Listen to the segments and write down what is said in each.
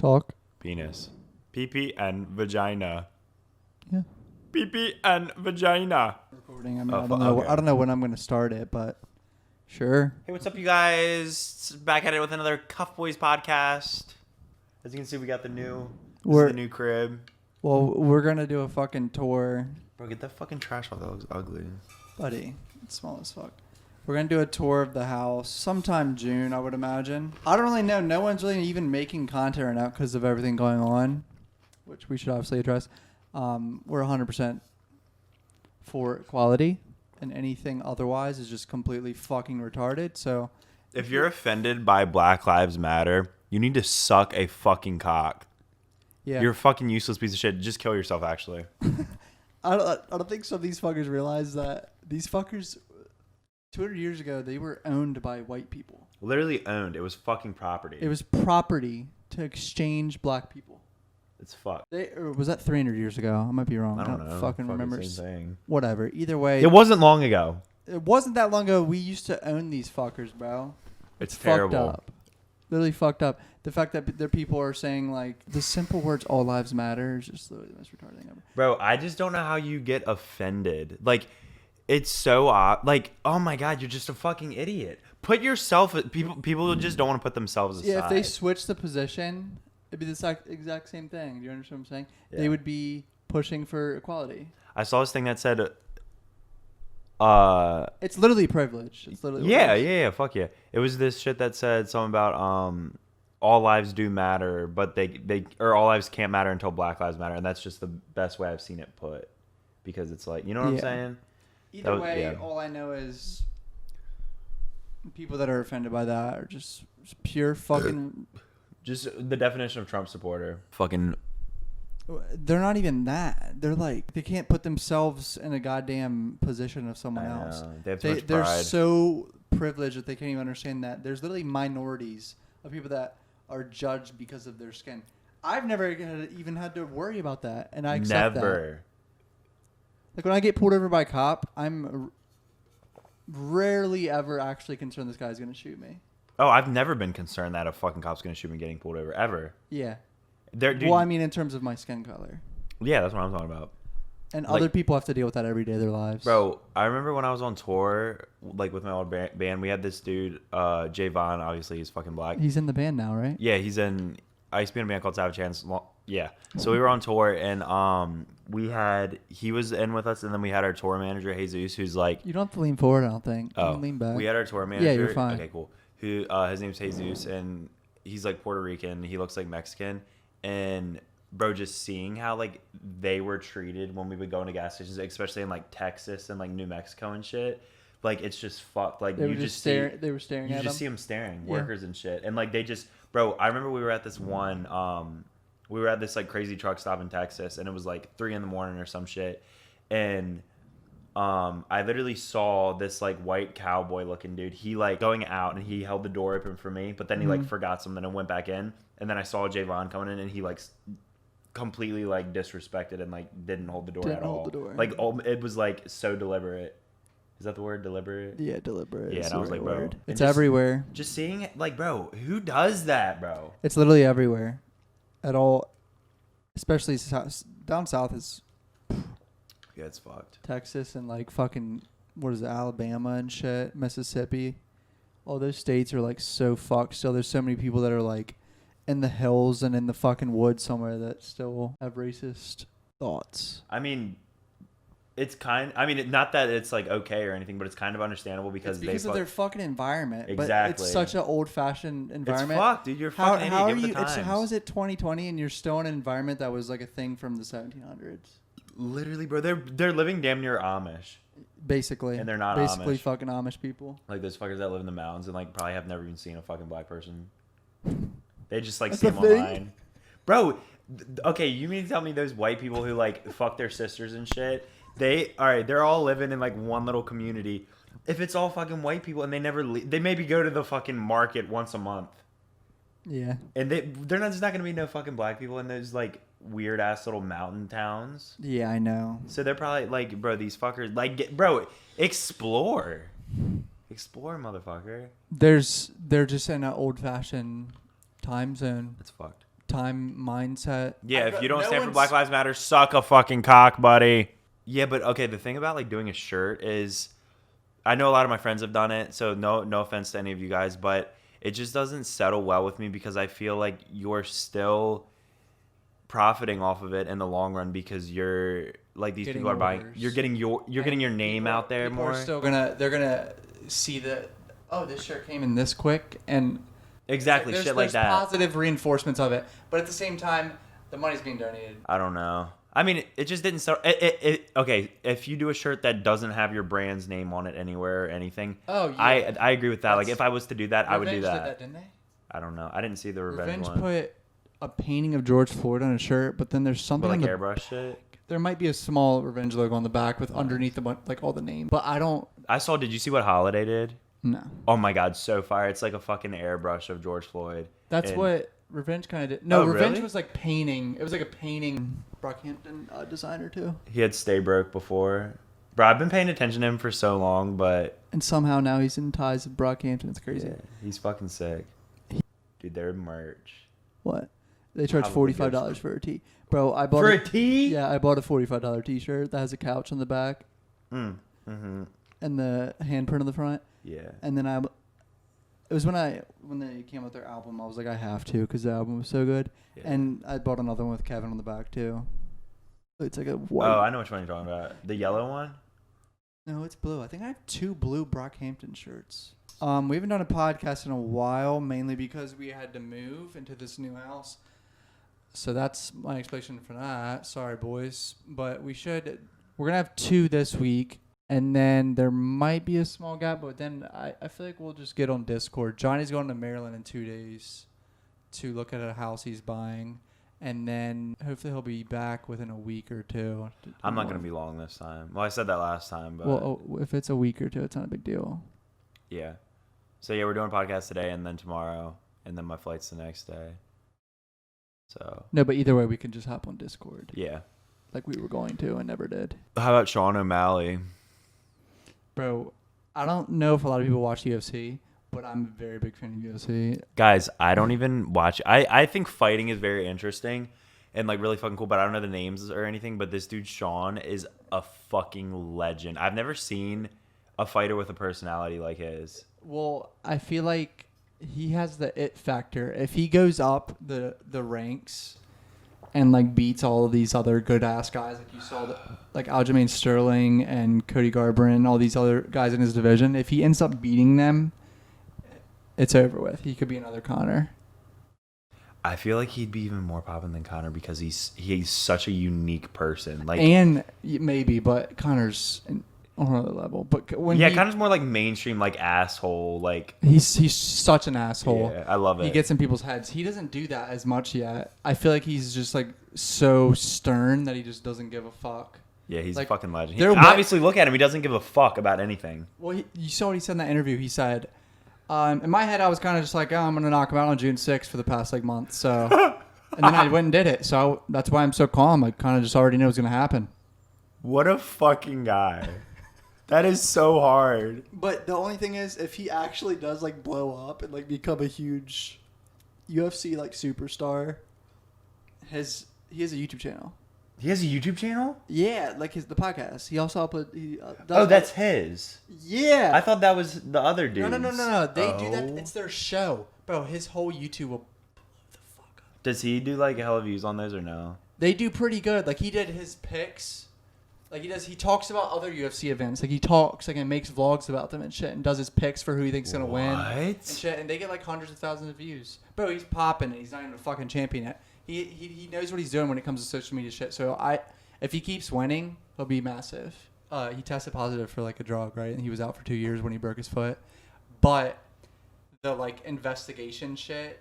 Talk. Penis. Pee-pee and vagina. Yeah. Pee-pee and vagina. Recording. I mean, I don't know. Okay. I don't know when I'm going to start it, but sure. Hey, what's up, you guys? Back at it with another CUFBOYS podcast. As you can see, we got the new crib. Well, we're going to do a fucking tour. Bro, get that fucking trash off. That looks ugly. Buddy, it's small as fuck. We're going to do a tour of the house sometime June, I would imagine. I don't really know. No one's really even making content right now because of everything going on, which we should obviously address. We're 100% for equality, and anything otherwise is just completely fucking retarded. So, if you're offended by Black Lives Matter, you need to suck a fucking cock. Yeah. You're a fucking useless piece of shit. Just kill yourself, actually. I don't think some of these fuckers realize that these fuckers 200 years ago, they were owned by white people. Literally owned. It was fucking property. It was property to exchange black people. It's fucked. Or was that 300 years ago? I might be wrong. I don't know. Fucking remember. Same thing. Whatever. Either way. It wasn't long ago. It wasn't that long ago. We used to own these fuckers, bro. It's terrible. Fucked up. Literally fucked up. The fact that their people are saying, like, the simple words, all lives matter, is just literally the most retarded thing ever. Bro, I just don't know how you get offended. Like, it's so odd. Like, oh my God, you're just a fucking idiot. Put yourself, people just don't want to put themselves aside. Yeah, if they switch the position, it'd be the exact same thing. Do you understand what I'm saying? Yeah. They would be pushing for equality. I saw this thing that said, it's literally privilege. It's literally yeah, fuck yeah. It was this shit that said something about, all lives do matter, but or all lives can't matter until Black Lives Matter. And that's just the best way I've seen it put. Because it's like, you know what I'm saying? Either way, all I know is people that are offended by that are just pure fucking... Just the definition of Trump supporter. Fucking... They're not even that. They're like, they can't put themselves in a goddamn position of someone else. They have too much pride. They're so privileged that they can't even understand that. There's literally minorities of people that are judged because of their skin. I've never even had to worry about that, and I accept that. Like, when I get pulled over by a cop, I'm rarely ever actually concerned this guy's going to shoot me. Oh, I've never been concerned that a fucking cop's going to shoot me getting pulled over, ever. Yeah. Well, I mean, in terms of my skin color. Yeah, that's what I'm talking about. And other people have to deal with that every day of their lives. Bro, I remember when I was on tour, like, with my old band, we had this dude, Javon, obviously, he's fucking black. He's in the band now, right? Yeah, I used to be in a band called Savage Hands. Yeah. So we were on tour, and he was in with us, and then we had our tour manager, Jesus, who's like... You don't have to lean forward, I don't think. You can lean back. We had our tour manager. Yeah, you're fine. Okay, cool. Who, his name's Jesus, and he's, like, Puerto Rican. He looks like Mexican. And, bro, just seeing how, like, they were treated when we would go into gas stations, especially in, like, Texas and, like, New Mexico and shit, like, it's just fucked. Like, they were just staring at them. You just see them staring, workers and shit. And, like, they just... Bro, I remember we were at this one... we were at this, like, crazy truck stop in Texas, and it was, like, 3 a.m. or some shit. And I literally saw this, like, white cowboy-looking dude. He, like, going out, and he held the door open for me, but then he, like, forgot something and went back in. And then I saw Javon coming in, and he, like, completely, like, disrespected and, like, didn't hold the door at all. Like, it was, like, so deliberate. Is that the word, deliberate? Yeah, deliberate. Yeah, and I was like, bro. It's everywhere. Just seeing it, like, bro, who does that, bro? It's literally everywhere. At all. Especially down south is... Yeah, it's fucked. Texas and, like, fucking, what is it, Alabama and shit, Mississippi. All those states are, like, so fucked. Still, there's so many people that are, like, in the hills and in the fucking woods somewhere that still have racist thoughts. I mean, not that it's, like, okay or anything, but it's kind of understandable because of their fucking environment. Exactly. But it's such an old-fashioned environment. It's fucked, dude. You're fucking idiot. How is it 2020 and you're still in an environment that was, like, a thing from the 1700s? Literally, bro. They're living damn near Amish. Basically. And they're not Basically Amish. fucking Amish people. Like, those fuckers that live in the mountains and, like, probably have never even seen a fucking black person. They just, like, see them online. Bro, okay, you mean to tell me those white people who, like, fuck their sisters and shit, they're all living in, like, one little community. If it's all fucking white people and they never leave, they maybe go to the fucking market once a month. Yeah. And there's not going to be no fucking black people in those, like, weird-ass little mountain towns. Yeah, I know. So they're probably, like, bro, these fuckers, like, bro, explore. Explore, motherfucker. They're just in an old-fashioned time zone. It's fucked. time mindset. Yeah, if you don't stand for Black Lives Matter, suck a fucking cock, buddy. Yeah, but okay, the thing about like doing a shirt is, I know a lot of my friends have done it, so no offense to any of you guys, but it just doesn't settle well with me because I feel like you're still profiting off of it in the long run because you're like these people are buying. You're getting your name out there more. Are still they're gonna see that. Oh, this shirt came in this quick, and exactly shit like that. There's positive reinforcements of it, but at the same time, the money's being donated. I don't know. I mean, it just didn't start. Okay, if you do a shirt that doesn't have your brand's name on it anywhere or anything, oh yeah, I agree with that. Like if I was to do that, I would do that. Did that, didn't they? I don't know. I didn't see the Revenge one. Put a painting of George Floyd on a shirt, but then there's something like on the airbrush shit. There might be a small Revenge logo on the back with underneath like all the names, but I don't. Did you see what Holiday did? No. Oh my God, so fire! It's like a fucking airbrush of George Floyd. That's what Revenge kind of did. No, Revenge really? was like painting. It was like a painting. Brockhampton designer too. He had Stay Broke before. Bro, I've been paying attention to him for so long, but and somehow now he's in ties with Brockhampton. It's crazy. Yeah, he's fucking sick. Dude, their merch. What? They charge $45 for a tee. Bro, I bought a tee? Yeah, I bought a $45 t-shirt that has a couch on the back. Mm-hmm. And the handprint on the front. Yeah. And then it was when they came out with their album, I was like, I have to because the album was so good. Yeah. And I bought another one with Kevin on the back too. It's like a white. Oh, I know which one you're talking about. The yellow one? No, it's blue. I think I have 2 blue Brockhampton shirts. We haven't done a podcast in a while, mainly because we had to move into this new house. So that's my explanation for that. Sorry, boys. But we're going to have 2 this week. And then there might be a small gap, but then I feel like we'll just get on Discord. Johnny's going to Maryland in 2 days to look at a house he's buying. And then hopefully he'll be back within a week or 2. I'm not going to be long this time. Well, I said that last time. But well, if it's a week or 2, it's not a big deal. Yeah. So, yeah, we're doing a podcast today and then tomorrow. And then my flight's the next day. So. No, but either way, we can just hop on Discord. Yeah. Like we were going to and never did. How about Sean O'Malley? Bro, I don't know if a lot of people watch UFC, but I'm a very big fan of UFC. Guys, I don't even watch. I think fighting is very interesting and like really fucking cool, but I don't know the names or anything. But this dude, Sean, is a fucking legend. I've never seen a fighter with a personality like his. Well, I feel like he has the it factor. If he goes up the ranks and like beats all of these other good ass guys, like you saw, like Aljamain Sterling and Cody Garbrandt, all these other guys in his division, if he ends up beating them, it's over with. He could be another Conor. I feel like he'd be even more popping than Conor because he's such a unique person. Like, and maybe, but Conor's on another level. But Conor's more like mainstream, like asshole. Like he's such an asshole. Yeah, I love it. He gets in people's heads. He doesn't do that as much yet. I feel like he's just like so stern that he just doesn't give a fuck. Yeah, he's like, a fucking legend. Obviously, look at him. He doesn't give a fuck about anything. Well, you saw what he said in that interview. He said, in my head, I was kind of just like, oh, I'm going to knock him out on June 6th for the past like month. So, and then I went and did it. So that's why I'm so calm. I kind of just already know what's going to happen. What a fucking guy. That is so hard. But the only thing is, if he actually does like blow up and like become a huge UFC like superstar, he has a YouTube channel. He has a YouTube channel? Yeah, like the podcast. He also that's his. Yeah. I thought that was the other dude. No. They do that. It's their show, bro. His whole YouTube will blow the fuck up. Does he do like hella views on those or no? They do pretty good. Like he did his picks. Like he talks about other UFC events. Like he talks and makes vlogs about them and shit, and does his picks for who he thinks is gonna win and shit. And they get like hundreds of thousands of views. Bro, he's popping it. He's not even a fucking champion yet. He knows what he's doing when it comes to social media shit. So if he keeps winning, he'll be massive. He tested positive for like a drug, right? And he was out for 2 years when he broke his foot. But the like investigation shit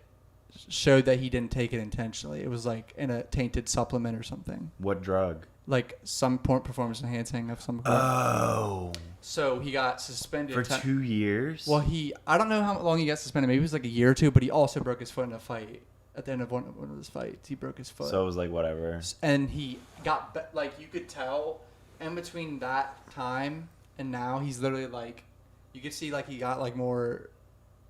showed that he didn't take it intentionally. It was like in a tainted supplement or something. What drug? Like some performance enhancing of some kind. Oh. So he got suspended for 2 years. Well, I don't know how long he got suspended. Maybe it was like a year or 2. But he also broke his foot in a fight. At the end of one of his fights, he broke his foot. So it was like whatever. And he got like you could tell in between that time and now he's literally like you could see like he got like more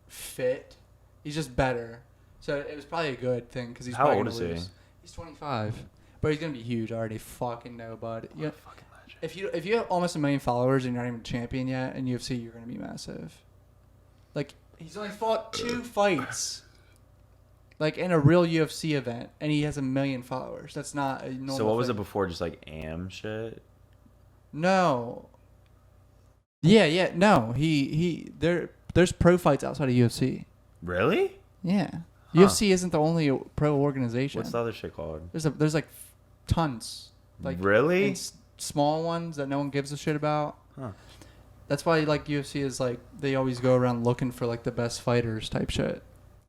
fit. He's just better. So it was probably a good thing because he's How probably old gonna is he? lose. He's 25, but he's gonna be huge. I already fucking know, bud. Yeah. Fucking legend. If you have almost 1 million followers and you're not even a champion yet in UFC, you're gonna be massive. Like he's only fought 2 fights. Like in a real UFC event, and he has 1 million followers. That's not a normal. So what was thing. it before? Just like am shit. No. Yeah, no. There's pro fights outside of UFC. Really? Yeah. Huh. UFC isn't the only pro organization. What's the other shit called? There's like tons. Like really? It's small ones that no one gives a shit about. Huh. That's why like UFC is like they always go around looking for like the best fighters type shit.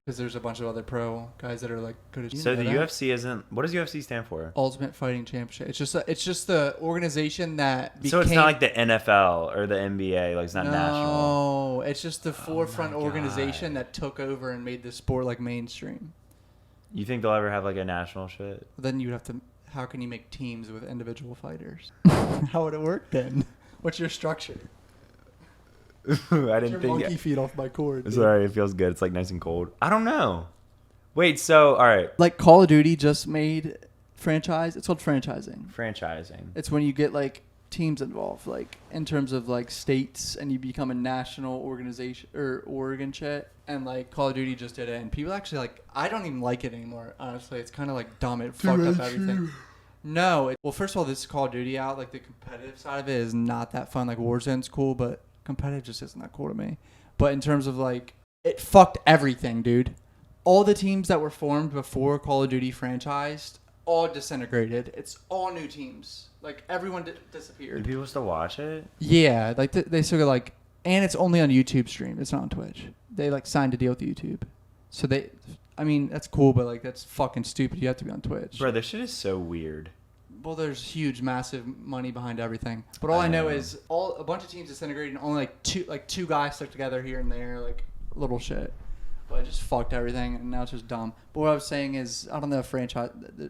Because there's a bunch of other pro guys that are like good at. So the UFC isn't. What does UFC stand for? Ultimate Fighting Championship. It's just the organization that became. So it's not like the NFL or the NBA. Like it's not national. No, it's just the forefront God. organization that took over and made the sport like mainstream. You think they'll ever have like a national shit? Then you'd have to. How can you make teams with individual fighters? How would it work then? What's your structure? I didn't Your think. monkey feet off my cord. Sorry, it feels good. It's like nice and cold. I don't know. Wait, so all right, Like Call of Duty just made franchise. It's called franchising. franchising. It's when you get like teams involved, like in terms of like states, and you become a national organization or Oregon shit. And like Call of Duty just did it, and people actually like. I don't even like it anymore. Honestly, it's kind of like dumb. It fucked up everything. No, well, first of all, this Call of Duty out. Like the competitive side of it is not that fun. Like Warzone's cool, but competitive just isn't that cool to me. But in terms of like, it fucked everything, dude. All the teams that were formed before Call of Duty franchised all disintegrated. It's all new teams. Like everyone disappeared. Do people still watch it? Yeah, like they sort of like, and it's only on YouTube stream. It's not on Twitch. They like signed a deal with YouTube, so they. I mean, that's cool, but like that's fucking stupid. You have to be on Twitch. Bro, this shit is so weird. Well, there's huge, massive money behind everything. But all I know is a bunch of teams disintegrated, and only like two guys stuck together here and there, like little shit. But it just fucked everything, and now it's just dumb. But what I was saying is, I don't know, franchise.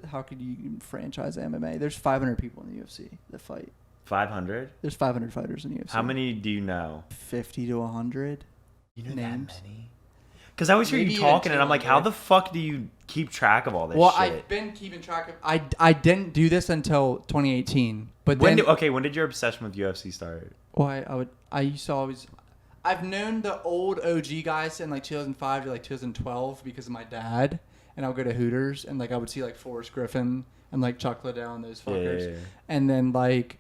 How could you franchise MMA? There's 500 people in the UFC that fight. 500? There's 500 fighters in the UFC. How many do you know? 50 to 100. You know names. that many? Because I always hear Maybe you even talking, and I'm like, how 200. the fuck do you keep track of all this Well, shit? I've been keeping track of. I didn't do this until 2018. But then, when did your obsession with UFC start? well, I used to always. I've known the old OG guys in like 2005 to like 2012 because of my dad, and I'll go to Hooters and like I would see like Forrest Griffin and like Chuck Liddell and those fuckers, Yeah. and then like.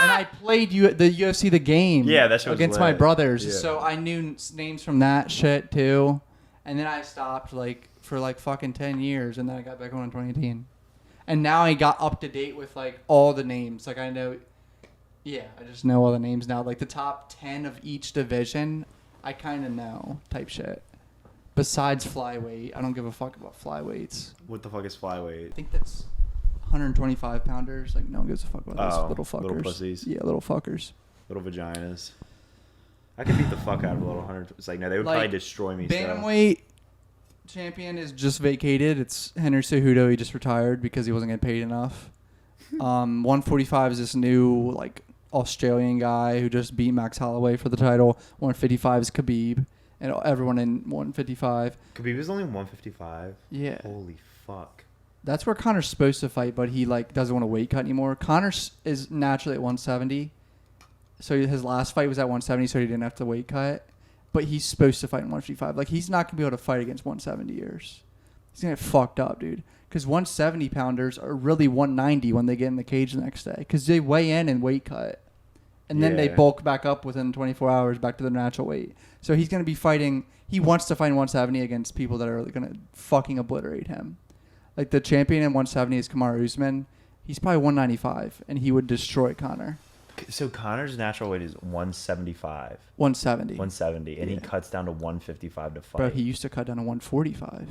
And I played the UFC the game Yeah, that shit was against my lit. brothers, Yeah. so I knew names from that shit too. And then I stopped like for like fucking 10 years, and then I got back on in 2018. And now I got up to date with like all the names. Like I know, yeah, I just know all the names now. Like the top 10 of each division, I kind of know type shit. Besides flyweight, I don't give a fuck about flyweights. What the fuck is flyweight? I think that's 125 pounders. Like no one gives a fuck about those little fuckers. Little pussies. Yeah, little fuckers. Little vaginas. I could beat the fuck out of a little 100. It's like, no, they would Like, probably destroy me. Bantamweight champion is just vacated. It's Henry Cejudo. He just retired because he wasn't getting paid enough. 145 is this new like Australian guy who just beat Max Holloway for the title. 155 is Khabib, and everyone in 155. Khabib is only 155. Yeah, Holy fuck. that's where Connor's supposed to fight, but he like doesn't want to weight cut anymore. Connor is naturally at 170, so his last fight was at 170, so he didn't have to weight cut. But he's supposed to fight in 155. Like he's not gonna be able to fight against 170ers. He's gonna get fucked up, dude. Because 170 pounders are really 190 when they get in the cage the next day, because they weigh in and weight cut, and then they Yeah. bulk back up within 24 hours back to their natural weight. So he's gonna be fighting. He wants to fight in 170 against people that are gonna fucking obliterate him. Like the champion in 170 is Kamaru Usman. He's probably 195, and he would destroy Connor. So Connor's natural weight is 175. 170. 170. And he Yeah. cuts down to 155 to fight. Bro, he used to cut down to 145.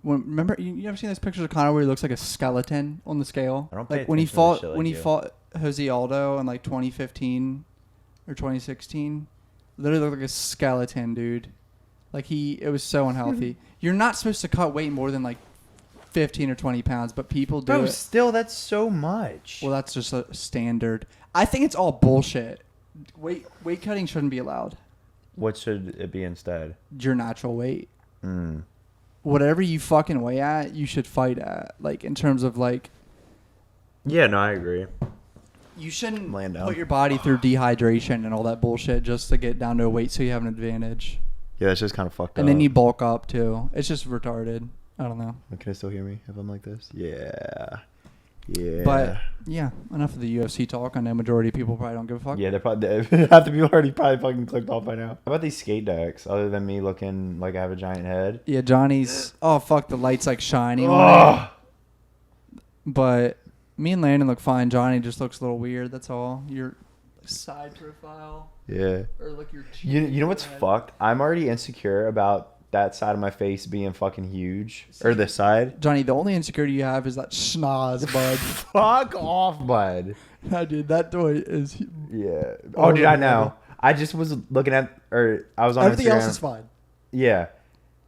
Remember, you ever seen those pictures of Connor where he looks like a skeleton on the scale? I don't pay Like when he attention to fought shit like when he you. fought Jose Aldo in like 2015 or 2016, literally looked like a skeleton, dude. Like it was so unhealthy. You're not supposed to cut weight more than like 15 or 20 pounds, but people do Bro, it. still, that's so much. Well, that's just a standard. I think it's all bullshit. Weight cutting shouldn't be allowed. What should it be instead? Your natural weight. whatever you fucking weigh at, you should fight at. Like, in terms of, like... Yeah, no, I agree. You shouldn't Land down. put your body through dehydration and all that bullshit just to get down to a weight so you have an advantage. Yeah, that's just kind of fucked up. And then you bulk up, too. It's just retarded. I don't know. Can I still hear me if I'm like this? Yeah. Yeah. But, yeah, enough of the UFC talk. I know majority of people probably don't give a fuck. Yeah, they're probably half the people already probably fucking clicked off by now. How about these skate decks? Other than me looking like I have a giant head. Yeah, Johnny's... Oh, fuck, the light's, like, shining Oh. on it. But me and Landon look fine. Johnny just looks a little weird. That's all. Your side profile. Yeah. Or, like, your cheek. You know what's fucked? I'm already insecure about that side of my face being fucking huge. Or this side. Johnny, the only insecurity you have is that schnoz, bud. Fuck off, bud. I did. That toy is... Yeah. Oh, dude, I know. I just was looking at... Or I was on Everything Instagram. else is fine. Yeah.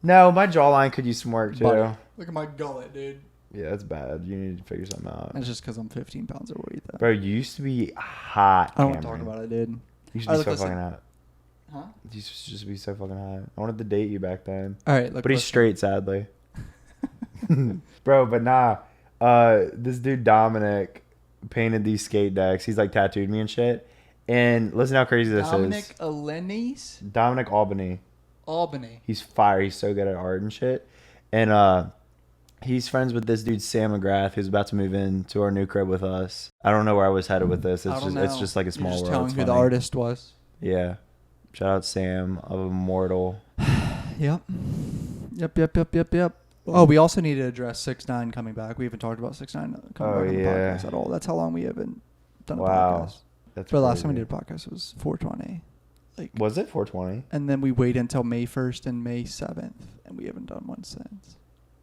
No, my jawline could use some work, too. Buddy, look at my gullet, dude. Yeah, that's bad. You need to figure something out. That's just because I'm 15 pounds overweight, though. Bro, you used to be hot, I don't want to Cameron. talk about it, dude. You used to All be right, so look, fucking listen. hot. Huh? You used to just be so fucking hot. I wanted to date you back then. All right, look. But he's listen. straight, sadly. Bro, but nah. This dude Dominic painted these skate decks. He's like tattooed me and shit. And listen how crazy this Dominic is. Alenis? Dominic Albany. Albany. He's fire. He's so good at art and shit. And he's friends with this dude Sam McGrath, who's about to move into our new crib with us. I don't know where I was headed with this. It's just like a small You're just world. telling It's who the funny. artist was. Yeah. Shout out Sam of Immortal. Yep. Yep. Oh, we also need to address 6ix9ine coming back. We haven't talked about 6ix9ine coming back on the podcast at all. That's how long we haven't done a podcast. That's But last time we crazy. did a podcast was 420. Like, Was it 420? and then we waited until May 1st and May 7th, and we haven't done one since.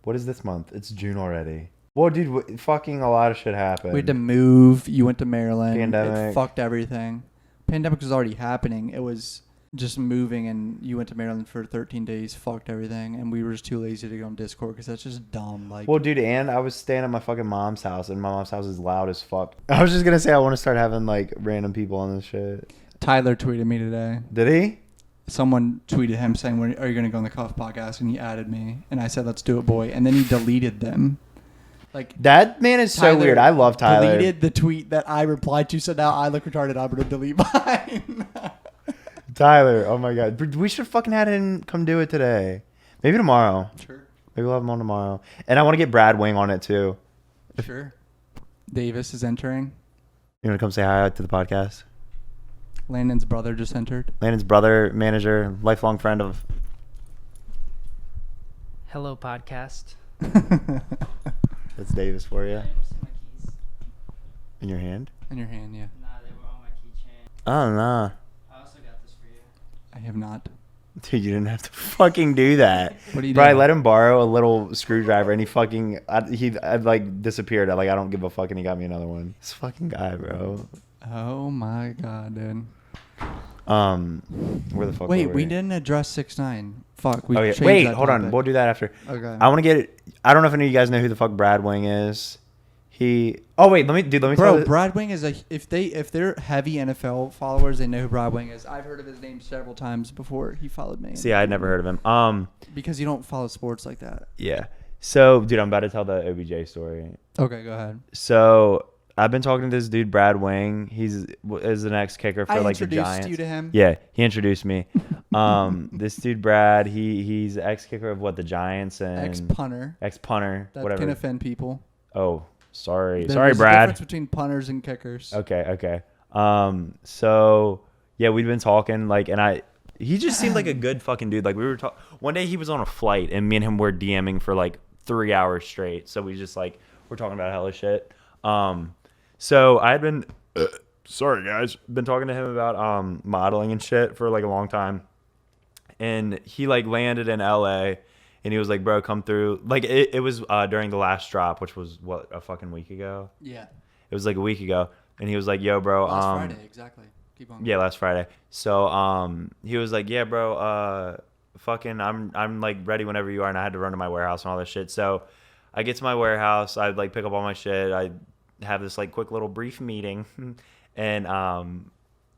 What is this month? It's June already. Well, dude, fucking a lot of shit happened. We had to move. You went to Maryland. Pandemic. It fucked everything. Pandemic was already happening. It was just moving, and you went to Maryland for 13 days. Fucked everything, and we were just too lazy to go on Discord because that's just dumb. Like, Well, dude, and I was staying at my fucking mom's house, and my mom's house is loud as fuck. I was just gonna say I want to start having like random people on this shit. Tyler tweeted me today. Did he? Someone tweeted him saying, "When are you going to go on the Cuff podcast?" And he added me, and I said, "Let's do it, boy." And then he deleted them. Like, That man is so Tyler weird. I love Tyler. deleted the tweet that I replied to, so now I look retarded. I'm going to delete mine. Tyler, oh my god, we should fucking had him come do it today. Maybe tomorrow. Sure. Maybe we'll have him on tomorrow. And I want to get Brad Wing on it too. Sure. Davis is entering. You want to come say hi to the podcast? Landon's brother just entered. Landon's brother, manager, lifelong friend of. Hello, podcast. That's Davis for you. I didn't see my keys. In your hand? In your hand, yeah. Nah, they were on my keychain. Oh no, I also got this for you. I have not. dude, you didn't have to fucking do that. What do you Bro, I do? let him borrow a little screwdriver, and I like disappeared. I don't give a fuck, and he got me another one. This fucking guy, bro. Oh my god, dude. Where the fuck? Wait, were we didn't address 6ix9ine. Fuck, we Oh yeah. changed Wait, that hold on. topic. We'll do that after. Okay. I want to get. I don't know if any of you guys know who the fuck Brad Wing is. Oh wait, let me tell Bro, you. Brad Wing is if they're heavy NFL followers, they know who Brad Wing is. I've heard of his name several times before he followed me. See, I'd never heard of him. Because you don't follow sports like that. Yeah. So, dude, I'm about to tell the OBJ story. Okay, go ahead. So, I've been talking to this dude, Brad Wing. Is the next kicker for I like the introduced Giants. you to him. Yeah, he introduced me. This dude, Brad, he's ex kicker of what the Giants and Ex-punter. ex punter, That whatever. can offend people. Oh, sorry, There's sorry, a Brad. difference between punters and kickers. Okay. So yeah, we'd been talking and he just seemed like a good fucking dude. Like we were talking one day, he was on a flight and me and him were DMing for like 3 hours straight. So we just we're talking about hella shit. So I had been, sorry guys, been talking to him about modeling and shit for like a long time, and he landed in LA. And he was like, bro, come through. It was during the last drop, which was, a fucking week ago? Yeah. It was like a week ago. And he was like, yo, bro. Last Friday, exactly. Keep on. Yeah, last Friday. So he was like, yeah, bro, fucking I'm ready whenever you are. And I had to run to my warehouse and all this shit. So I get to my warehouse. I pick up all my shit. I have this quick little brief meeting. And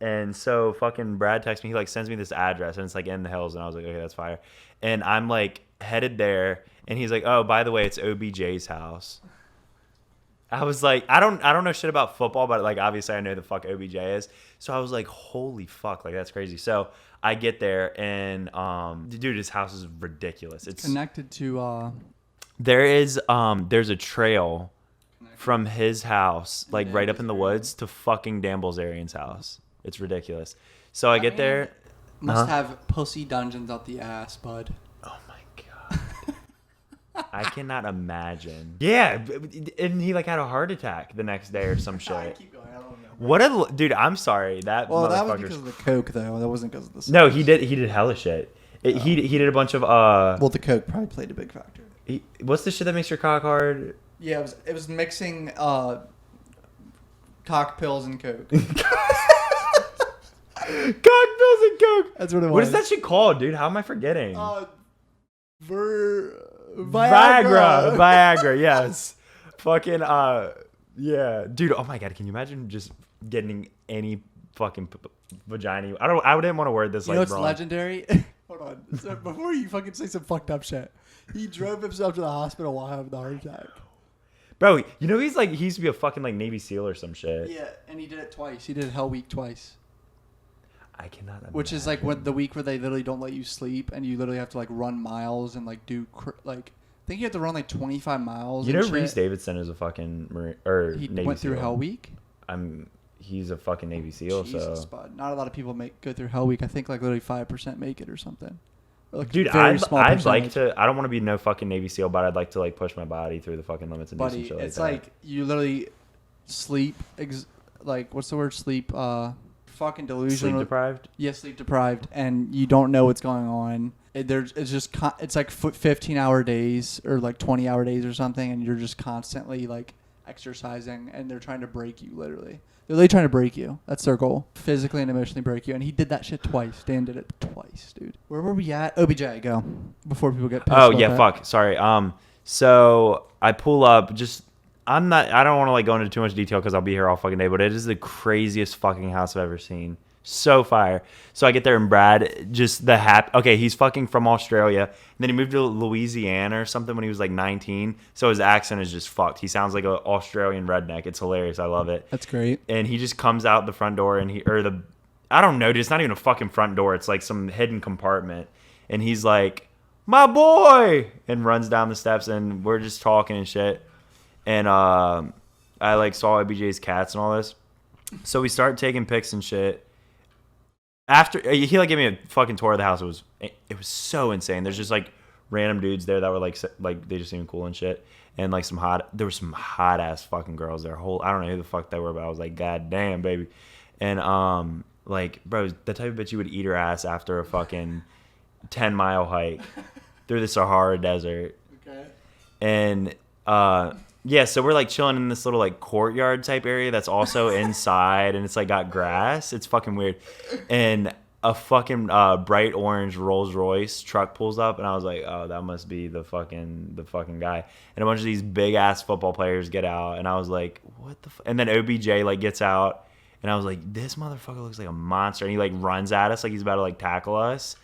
And so fucking Brad texts me. He like sends me this address, and it's like in the hills. And I was like, okay, that's fire. And I'm like headed there, and he's like, oh, by the way, it's OBJ's house. I was like, I don't know shit about football, but like obviously I know the fuck OBJ is. So I was like, holy fuck, like that's crazy. So I get there, and dude, his house is ridiculous. It's connected to there's a trail from his house, like right up in the woods, to fucking Dan Bilzerian's house. It's ridiculous. So I get there. Must have pussy dungeons out the ass, bud. Oh my god. I cannot imagine. Yeah, and he like had a heart attack the next day or some shit. Keep going. I don't know. What a dude! I'm sorry. That Well, that was motherfucker's. because of the coke, though. That wasn't because of the. No, he did hella shit. He did a bunch of Well, the coke probably played a big factor. what's the shit that makes your cock hard? Yeah, it was mixing cock pills and coke. Cock pills and coke. That's what it was. What is that shit called, dude? How am I forgetting? Viagra. Yes. Fucking yeah, dude. Oh my god, can you imagine just getting any fucking vagina? I didn't want to word this You know like what's wrong. legendary? Hold on. So before you fucking say some fucked up shit, he drove himself to the hospital while having the heart attack. Bro, you know he used to be a fucking like Navy SEAL or some shit. Yeah, and he did it twice. He did Hell Week twice. I cannot imagine. Which is like the week where they literally don't let you sleep and you literally have to like run miles and like do like I think you have to run like 25 miles. You know and Reese shit. Davidson is a fucking Navy went through SEAL. Hell Week. He's a fucking Navy SEAL. Jesus, So bud. Not a lot of people go through Hell Week. I think like literally 5% make it or something. Or like dude, a very I'd small like percentage. to. I don't want to be no fucking Navy SEAL, but I'd like to like push my body through the fucking limits and do Buddy, some shit like it's that. like you literally sleep like what's the word? Sleep fucking delusional. Sleep deprived. Yeah, sleep deprived, and you don't know what's going on. It's like 15-hour days or like 20-hour days or something, and you're just constantly like exercising, and they're trying to break you. They're literally trying to break you. That's their goal, physically and emotionally break you. And he did that shit twice. Dan did it twice, dude. Where were we at? OBJ, go before people get pissed. Oh about yeah, that. fuck. Sorry. So I pull up. I don't want to like go into too much detail because I'll be here all fucking day. But it is the craziest fucking house I've ever seen. So fire. So I get there and Brad, just the okay, he's fucking from Australia. And then he moved to Louisiana or something when he was like 19. So his accent is just fucked. He sounds like an Australian redneck. It's hilarious. I love it. That's great. And he just comes out the front door and I don't know, dude, it's not even a fucking front door. It's like some hidden compartment. And he's like, my boy, and runs down the steps, and we're just talking and shit. And I like saw OBJ's cats and all this. So we start taking pics and shit. After he like gave me a fucking tour of the house, it was so insane. There's just like random dudes there that were like they just seemed cool and shit, and like there were some hot ass fucking girls there. I don't know who the fuck they were, but I was like, god damn, baby. And like bro, the type of bitch you would eat her ass after a fucking 10-mile hike through the Sahara Desert. Okay. And yeah, so we're like chilling in this little like courtyard type area that's also inside, and it's like got grass. It's fucking weird. And a fucking bright orange Rolls Royce truck pulls up, and I was like, oh, that must be the fucking guy. And a bunch of these big ass football players get out, and I was like, what the? And then OBJ like gets out, and I was like, this motherfucker looks like a monster. And he like runs at us like he's about to like tackle us.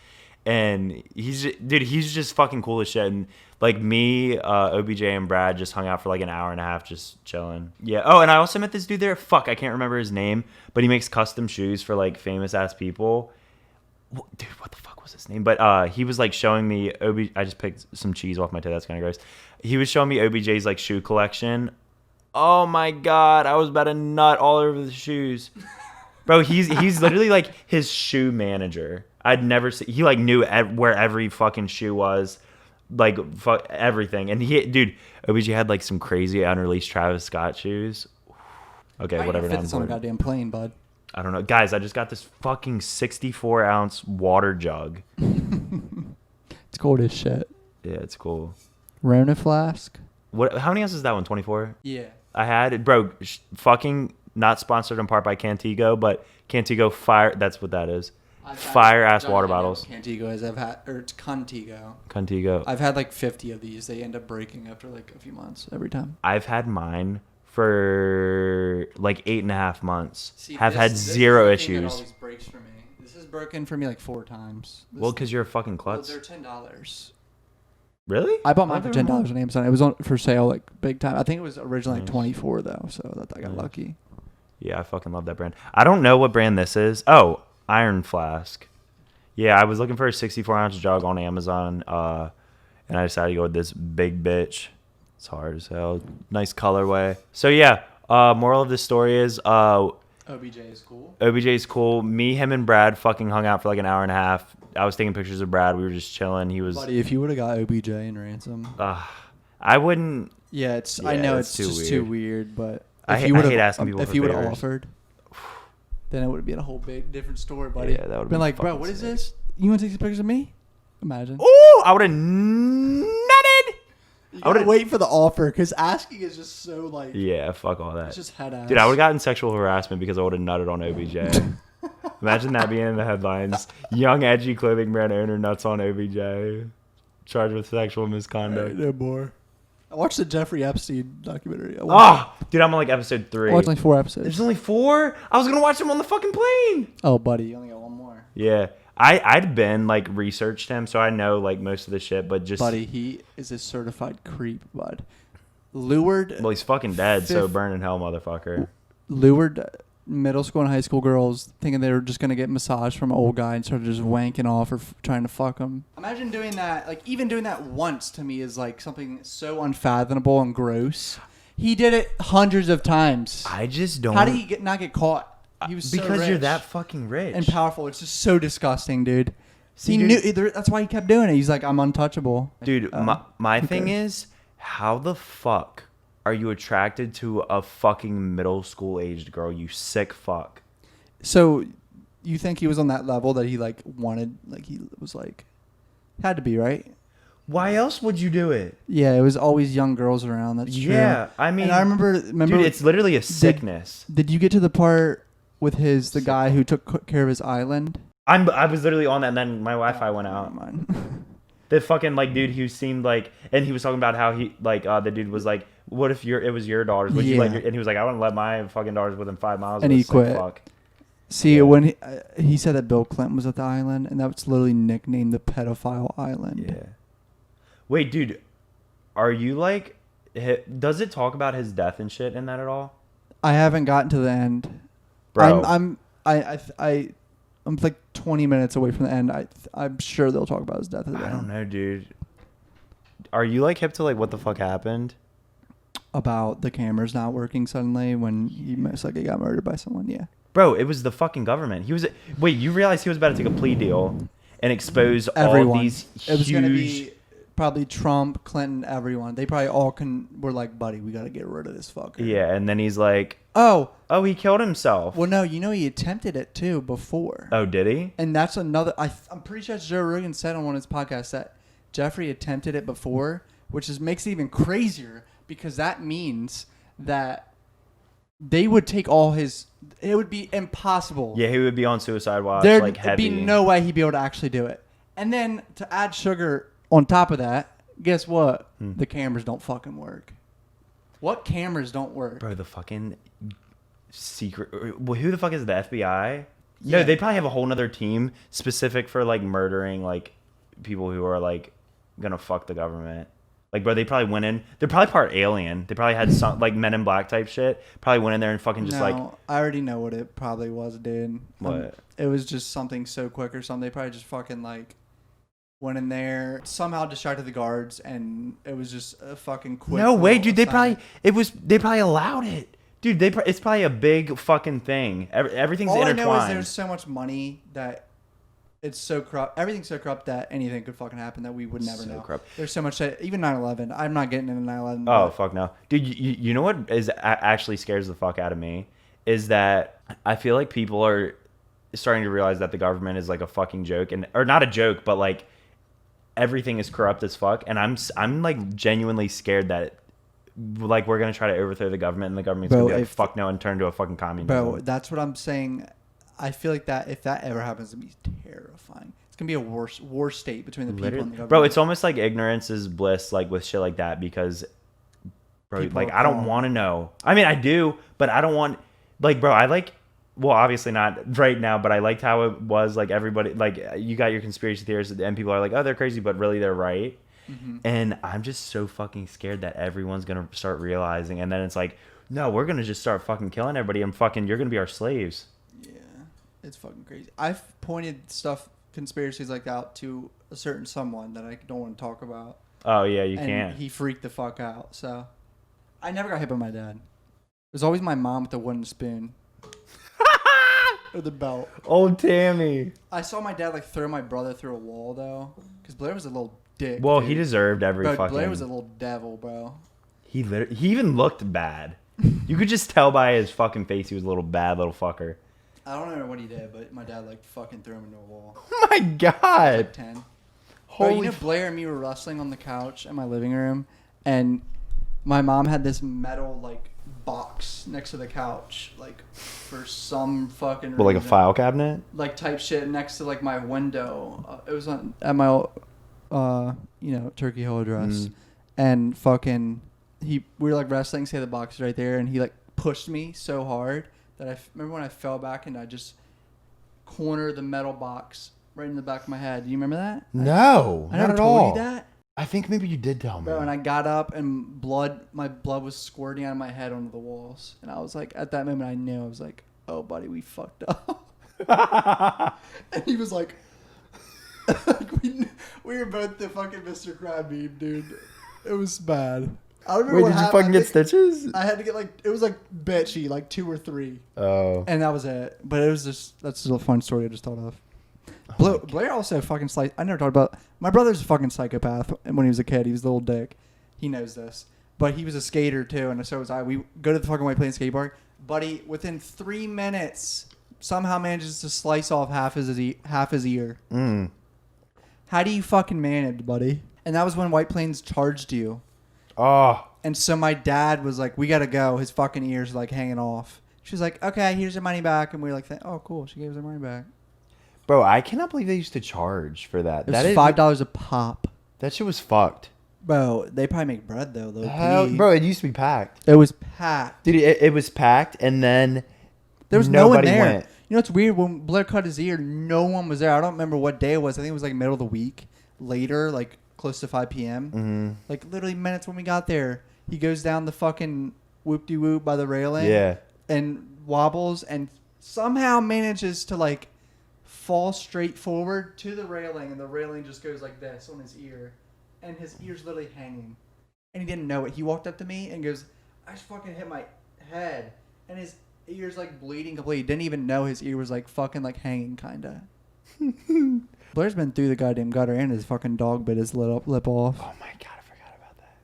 And he's just fucking cool as shit. And like me, OBJ, and Brad just hung out for like an hour and a half just chilling. Yeah. Oh, and I also met this dude there. Fuck, I can't remember his name, but he makes custom shoes for like famous ass people. Dude, what the fuck was his name? But he was like showing me I just picked some cheese off my toe. That's kind of gross. He was showing me OBJ's like shoe collection. Oh my god, I was about to nut all over the shoes. Bro, he's literally like his shoe manager. I'd never see. He like knew where every fucking shoe was, like everything. And OBJ had like some crazy unreleased Travis Scott shoes. Okay, whatever. Fit this on a goddamn plane, bud. I don't know, guys. I just got this fucking 64-ounce water jug. It's cold as shit. Yeah, it's cool. Rona flask. What? How many ounces is that one? 24. Yeah. I had it, bro. Fucking not sponsored in part by Cantigo, but Cantigo fire. That's what that is. Fire ass water bottles. Cantigo is it's Contigo. Contigo. I've had like 50 of these. They end up breaking after like a few months every time. I've had mine for like 8.5 months. See, have had this is zero the thing that issues. always breaks for me. This has broken for me like 4 times. Well, because you're a fucking well, klutz. they're $10. Really? I bought mine for $10 on Amazon. It was on for sale like big time. I think it was originally like Nice. 24 though, so that I got Nice. lucky. Yeah, I fucking love that brand. I don't know what brand this is. Oh, Iron Flask. Yeah, I was looking for a 64-ounce jug on Amazon, and I decided to go with this big bitch. It's hard as hell. Nice colorway. So yeah, moral of this story is OBJ is cool. OBJ is cool. Me, him, and Brad fucking hung out for like an hour and a half. I was taking pictures of Brad. We were just chilling. He was. Buddy, if you would have got OBJ and ransom. I wouldn't. Yeah, I Yeah, know it's it's too just too weird. weird, but I if hate- you I would've- hate asking people if for you would have favors. offered, then it would have been a whole big different story, buddy. Yeah, that would've been been like, bro, fucking what is sick. this? You want to take some pictures of me? Imagine. Ooh, I would have nutted. You I would've- gotta wait for the offer because asking is just so like. Yeah, fuck all that. It's just head ass. Dude, I would have gotten sexual harassment because I would have nutted on OBJ. Imagine that being in the headlines. Young edgy clothing brand owner nuts on OBJ. Charged with sexual misconduct. No more. I watched the Jeffrey Epstein documentary. Oh, dude, I'm on like episode 3. I watched like 4 episodes. There's only 4? I was going to watch them on the fucking plane. Oh, buddy, you only got one more. Yeah. I'd been like researched him, so I know like most of the shit, but just. Buddy, he is a certified creep, bud. Lured. Well, he's fucking dead, so Fifth- burn in hell, motherfucker. Lured middle school and high school girls thinking they were just gonna get massage from an old guy and started just wanking off or trying to fuck them. Imagine doing that. Like even doing that once to me is like something so unfathomable and gross. He did it hundreds of times. I just don't. How did he not get caught? He was so because you're rich that fucking rich. and powerful. It's just so disgusting, dude. See, He dude- knew. That's why he kept doing it. He's like, I'm untouchable, Dude, my thing okay. is, how the fuck are you attracted to a fucking middle school aged girl, you sick fuck? So, you think he was on that level that he like wanted? Like he was like, had to be right. Why else would you do it? Yeah, it was always young girls around. That's true. Yeah, I mean, and I remember. dude, it's literally a sickness. Did you get to the part with the guy who took care of his island? I was literally on that, and then my Wi-Fi went out. Never mind. The fucking like dude who seemed like, and he was talking about how he like the dude was like, what if it was your daughters? Would you let Yeah. and he was like, I wouldn't let my fucking daughters within 5 miles. And of he a sick quit. Fuck. See, Yeah. when he said that Bill Clinton was at the island, and that was literally nicknamed the pedophile island. Yeah. Wait, dude, are you like? Does it talk about his death and shit in that at all? I haven't gotten to the end. Bro, I'm like 20 minutes away from the end. I'm sure they'll talk about his death at the I end. don't know, dude. Are you like hip to like what the fuck happened? About the cameras not working suddenly when he most likely got murdered by someone. Yeah. Bro, it was the fucking government. He was. Wait, you realize he was about to take a plea deal and expose Everyone. all these It was going to huge. be probably Trump, Clinton, everyone. They probably all were like, buddy, we got to get rid of this fucker. Yeah, and then he's like, Oh, oh, he killed himself. well, no, he attempted it too before. Oh, did he? And that's another. I'm pretty sure Joe Rogan said on one of his podcasts that Jeffrey attempted it before, which makes it even crazier because that means that they would take all his. It would be impossible. Yeah, he would be on suicide watch, There'd like heavy. be no way he'd be able to actually do it. And then to add sugar on top of that, guess what? The cameras don't fucking work. What cameras don't work? Bro, the fucking secret. Well, who the fuck is the FBI? Yeah. No, they probably have a whole nother team specific for like murdering like people who are like gonna fuck the government. Like, bro, they probably went in. They're probably part alien. They probably had some like Men in Black type shit. Probably went in there and fucking just like. I already know what it probably was, dude. What? It was just something so quick or something. They probably just fucking like went in there, somehow distracted the guards, and it was just a fucking quick. No way, little dude. They assignment. they probably allowed it, dude. It's probably a big fucking thing. Everything's All intertwined. I know is there's so much money that it's so corrupt. Everything's so corrupt that anything could fucking happen that we would never So know. corrupt. There's so much that even 9/11. I'm not getting into 9/11. Oh, but fuck no. Dude, you know what actually scares the fuck out of me? Is that I feel like people are starting to realize that the government is like a fucking joke. Or not a joke, but like everything is corrupt as fuck. And I'm like genuinely scared that like we're going to try to overthrow the government and the government's going to be like, fuck no, and turn to a fucking communism. Bro, that's what I'm saying. I feel like that if that ever happens, it'd be terrifying. It's gonna be a war state between the people and the government. Bro, it's almost like ignorance is bliss, like with shit like that, because Bro, People like are I don't calm. want to know. I mean, I do, but I don't want. Like, bro, I like. Well, obviously not right now, but I liked how it was. Like everybody, like you got your conspiracy theorists, and people are like, "Oh, they're crazy," but really they're right. And I'm just so fucking scared that everyone's gonna start realizing, and then it's like, no, we're gonna just start fucking killing everybody, and fucking, you're gonna be our slaves. Yeah, it's fucking crazy. I've pointed conspiracies like that out to a certain someone that I don't want to talk about. Oh yeah, you and can't. he freaked the fuck out. So I never got hit by my dad. It was always my mom with the wooden spoon. Or the belt. Old Tammy. I saw my dad like throw my brother through a wall though, because Blair was a little dick. Well, dude. he deserved every Bro, fucking. Blair was a little devil, bro. He even looked bad. You could just tell by his fucking face he was a little bad little fucker. I don't know what he did, but my dad like fucking threw him into a wall. Oh my I was god. like 10. Bro, Holy you know, Blair and me were wrestling on the couch in my living room, and my mom had this metal like box next to the couch, like for some fucking Well, like a reason. file cabinet? Like type shit next to like my window. It was on at my Turkey Hill address, and fucking we were like wrestling. Say the box is right there, and he like pushed me so hard that I remember when I fell back and I just cornered the metal box right in the back of my head. Do you remember that? No, I not never at told all. you that. I think maybe you did tell me. Bro, and I got up and my blood was squirting out of my head onto the walls. And I was like, at that moment I knew. I was like, oh, buddy, we fucked up. And he was like, we were both the fucking Mr. Crab meme, dude. It was bad. I don't remember Wait, what did you happened. fucking get stitches? I had to get like, it was like bitchy, like 2 or 3. Oh. And that was it. But it was that's just a fun story I just thought of. Blair also fucking sliced. I never talked about. My brother's a fucking psychopath. And when he was a kid, he was a little dick. He knows this. But he was a skater too, and so was I. We go to the fucking White Plains skate park. Buddy, within 3 minutes, somehow manages to slice off half his ear. How do you fucking manage, buddy? And that was when White Plains charged you. Oh. And so my dad was like, "We gotta go." His fucking ears like hanging off. She was like, "Okay, here's your money back," and we were like, "Oh, cool." She gave us our money back. Bro, I cannot believe they used to charge for that. It was $5 a pop. That shit was fucked. Bro, they probably make bread though. Bro, it used to be packed. It was packed. Dude, it was packed, and then There was no one nobody there. went. You know what's weird? When Blair cut his ear, no one was there. I don't remember what day it was. I think it was like middle of the week. Later, like close to 5 p.m. Like literally minutes when we got there. He goes down the fucking whoop-de-whoop by the railing. Yeah. And wobbles and somehow manages to like fall straight forward to the railing, and the railing just goes like this on his ear. And his ear's literally hanging. And he didn't know it. He walked up to me and goes, "I just fucking hit my head." And his ear's like bleeding completely. He didn't even know his ear was like fucking like hanging kinda. Blair's been through the goddamn gutter, and his fucking dog bit his lip off. Oh my god, I forgot about that.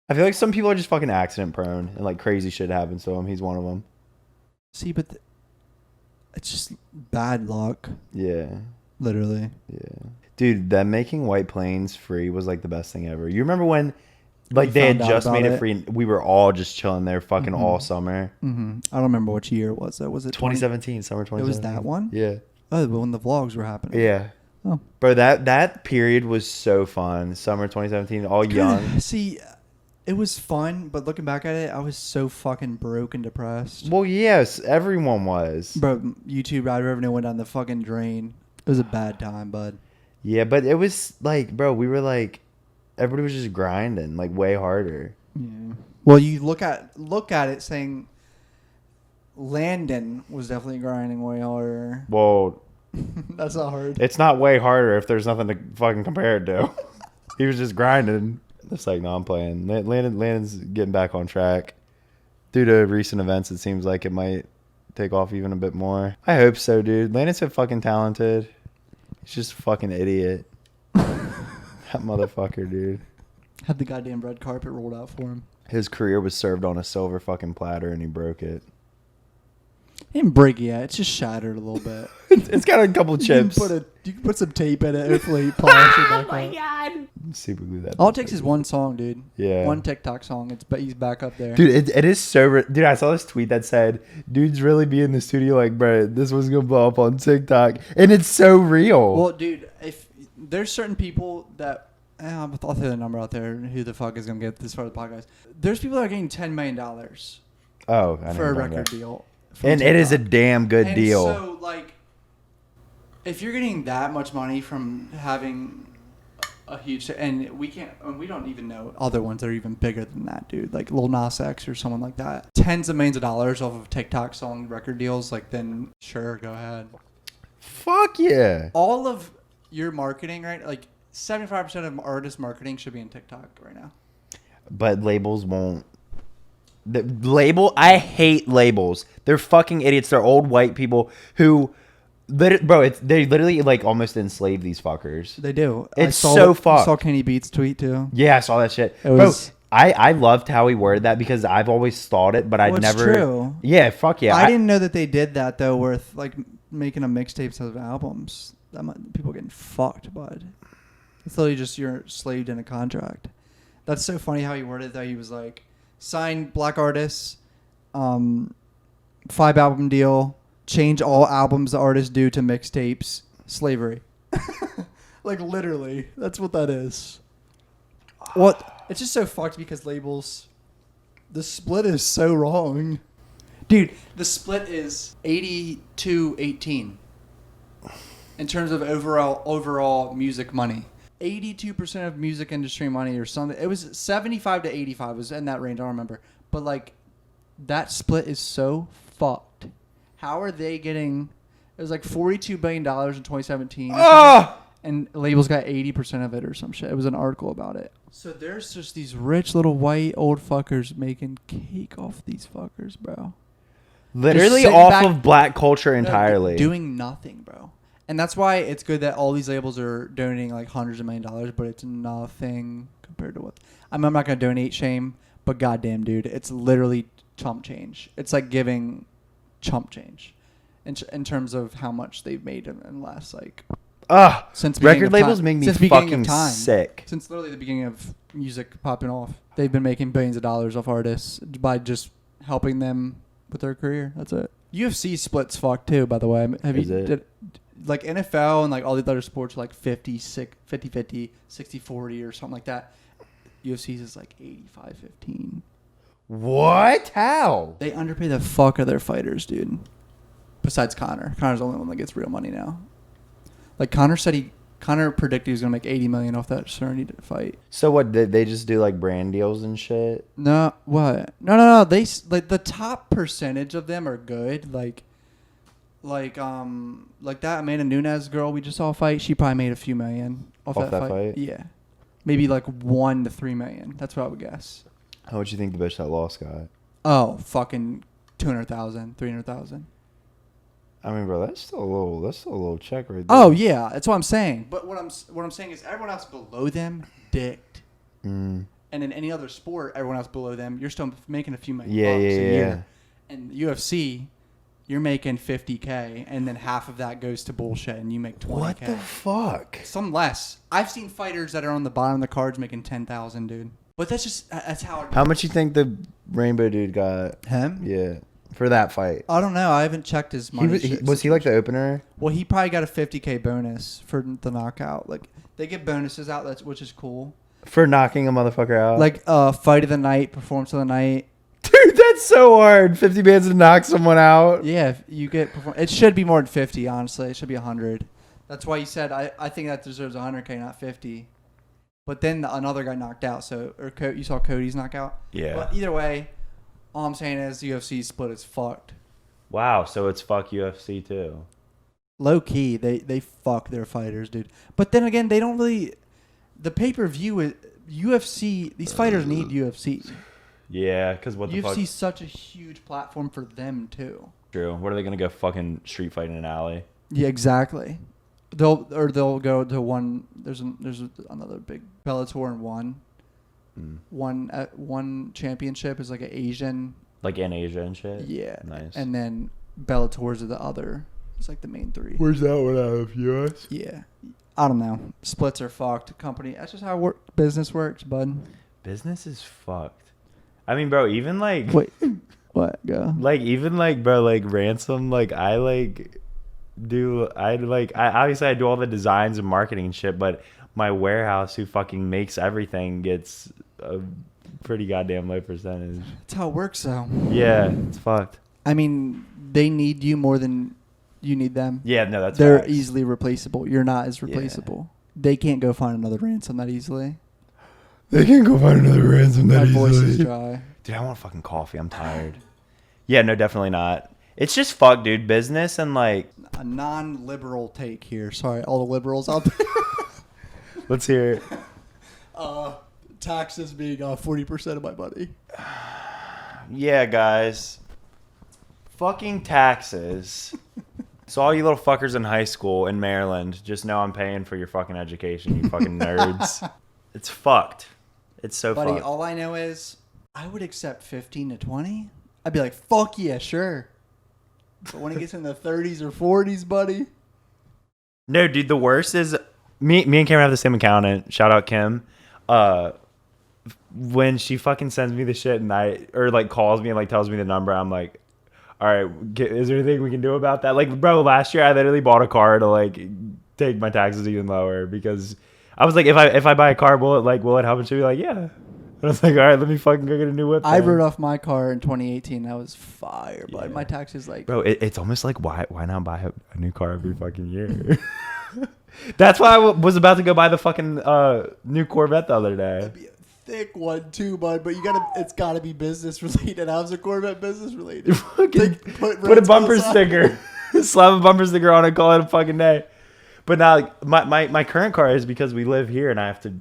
I feel like some people are just fucking accident prone, and like crazy shit happens to him. He's one of them. See, but it's just bad luck. Yeah. Literally. Yeah. Dude, them making White Plains free was like the best thing ever. You remember when like they had found out just about made it it. free and we were all just chilling there fucking all summer? Mm-hmm. I don't remember which year it was. Was it 2017, summer 2017. It was that one? Yeah. Oh, but when the vlogs were happening. Yeah. Oh. Bro, that period was so fun. Summer 2017, all young. See, it was fun, but looking back at it, I was so fucking broke and depressed. Well, yes, everyone was. Bro, YouTube ad revenue went down the fucking drain. It was a bad time, bud. Yeah, but it was like, bro, we were like, everybody was just grinding like way harder. Yeah. Well, you look at it saying Landon was definitely grinding way harder. Well, That's not hard. it's not way harder if there's nothing to fucking compare it to. He was just grinding. It's like, no, I'm playing. Landon's getting back on track. Due to recent events, it seems like it might take off even a bit more. I hope so, dude. Landon's so fucking talented. He's just a fucking idiot. That motherfucker, dude. Had the goddamn red carpet rolled out for him. His career was served on a silver fucking platter and he broke it. He didn't break it yet. It's just shattered a little bit. It's got a couple chips. You can put some tape in it. Hopefully polish it back up. God. Super glue that. All it takes is one song, dude. Yeah. One TikTok song. He's back up there. Dude, it is so... Dude, I saw this tweet that said, dudes really be in the studio like, bro, this was going to blow up on TikTok. And it's so real. Well, dude, if there's certain people that I'll throw the number out there. Who the fuck is gonna get this far of the podcast? There's people that are getting $10 million Oh, I for a never record that. deal. from And it is a TikTok. damn good And deal. So like, if you're getting that much money from having a huge, and we don't even know other ones that are even bigger than that, dude. Like Lil Nas X or someone like that. Tens of millions of dollars off of TikTok selling record deals. Like then sure, go ahead. Fuck yeah. All of your marketing, right? Like 75% of artist marketing should be in TikTok right now. But labels won't. I hate labels. They're fucking idiots. They're old white people who, they literally like almost enslave these fuckers. They do. It's so fucked. I saw Kenny Beats tweet too. Yeah, I saw that shit. Bro, I loved how he worded that because I've always thought it, but I'd never. True. Yeah, fuck yeah. I didn't know that they did that though. With like making a mixtapes of albums, people getting fucked, bud. It's literally just you're slaved in a contract. That's so funny how he worded that. He was like, sign black artists, 5-album deal, change all albums the artists do to mixtapes, slavery. Like literally, that's what that is. What? It's just so fucked because labels. The split is so wrong, dude. The split is 82-18 in terms of overall music money. 82% of music industry money or something. It was 75 to 85 was in that range. I don't remember. But like that split is so fucked. How are they getting? It was like $42 billion in 2017. And labels got 80% of it or some shit. It was an article about it. So there's just these rich little white old fuckers making cake off these fuckers, bro. Literally Just off sitting of black culture entirely. Doing nothing, bro. And that's why it's good that all these labels are donating like hundreds of $1 million, but it's nothing compared to what. I'm not going to donate, shame, but goddamn, dude, it's literally chump change. It's like giving chump change in terms of how much they've made in the last like. Since record labels make me fucking sick. Since literally the beginning of music popping off, they've been making billions of dollars off artists by just helping them with their career. That's it. UFC splits fucked too, by the way. Like NFL and like all the other sports are like 50-50, 60-40 or something like that. UFC's is like 85-15. What? How? They underpay the fuck out of their fighters, dude. Besides Conor. Conor's the only one that gets real money now. Like Conor predicted he was gonna make $80 million off that Cerrone fight. So what? Did they just do like brand deals and shit? No, what? No. They like the top percentage of them are good. Like that Amanda Nunes girl we just saw fight. She probably made a few million off that fight. Yeah, maybe like $1 to $3 million. That's what I would guess. How much you think the bitch that lost got? Oh, fucking 200,000, 300,000. I mean, bro, that's still a little check right there. Oh yeah, that's what I'm saying. But what I'm saying is everyone else below them dicked. And in any other sport, everyone else below them, you're still making a few million bucks a year. And UFC, you're making $50K, and then half of that goes to bullshit, and you make $20K. What the fuck? Some less. I've seen fighters that are on the bottom of the cards making $10,000, dude. But that's how. How much you think the Rainbow dude got? Him? Yeah. For that fight. I don't know. I haven't checked his money. Was he like the opener? Well, he probably got a $50K bonus for the knockout. Like they give bonuses out, which is cool. For knocking a motherfucker out? Like fight of the night, performance of the night. Dude, that's so hard. 50 bands to knock someone out. Yeah, if you get it should be more than 50, honestly. It should be 100. That's why you said I think that deserves 100K, not 50. But then another guy knocked out. You saw Cody's knockout? Yeah. But either way, all I'm saying is the UFC split is fucked. Wow, so it's fuck UFC too. Low key, they fuck their fighters, dude. But then again, they don't really. The pay-per-view is UFC. These fighters need UFC. Yeah, because what the fuck? UFC's such a huge platform for them too. True. What are they gonna go fucking street fight in an alley? Yeah, exactly. They'll go to one. There's another big Bellator and one. One championship is like an Asian. Like in Asia and shit? Yeah. Nice. And then Bellator's are the other. It's like the main three. Where's that one out of US? Yeah. I don't know. Splits are fucked. Company. That's just how business works, bud. Business is fucked. I mean, bro, even like... Wait. What? Go. Like, even like, bro, like Ransom, like I obviously I do all the designs and marketing and shit, but my warehouse who fucking makes everything gets a pretty goddamn low percentage. That's how it works, though. Yeah, it's fucked. I mean, they need you more than you need them. Yeah, no, that's They're facts. easily replaceable. You're not as replaceable. They can't go find another ransom that easily. They can't go find another ransom My voice is dry. Dude, I want fucking coffee. I'm tired. Yeah, no, definitely not. It's just fuck, dude. Business and like... A non-liberal take here. Sorry, all the liberals out there. Let's hear it. Taxes being 40% of my money. Yeah, guys. Fucking taxes. So all you little fuckers in high school in Maryland, just know I'm paying for your fucking education, you fucking nerds. It's fucked. It's so Buddy, fucked. all I know is I would accept 15 to 20. I'd be like, fuck yeah, sure. But when it gets in the 30s or 40s, buddy. No, dude, the worst is me and Cameron have the same accountant. Shout out Kim. When she fucking sends me the shit or like calls me and like tells me the number, I'm like, all right, is there anything we can do about that? Like, bro, last year I literally bought a car to like take my taxes even lower because I was like, if I buy a car, will it help? And she'll be like, yeah. And I was like, all right, let me fucking go get a new whip. I wrote off my car in 2018. That was fire, but Yeah. my taxes like... Bro, it's almost like why not buy a new car every fucking year? That's why I was about to go buy the fucking new Corvette the other day. That'd be a thick one too, bud. But it's gotta be business related. How's a Corvette business related? Put a bumper sticker, slap a bumper sticker on it, call it a fucking day. But now, like, my current car is because we live here and I have to.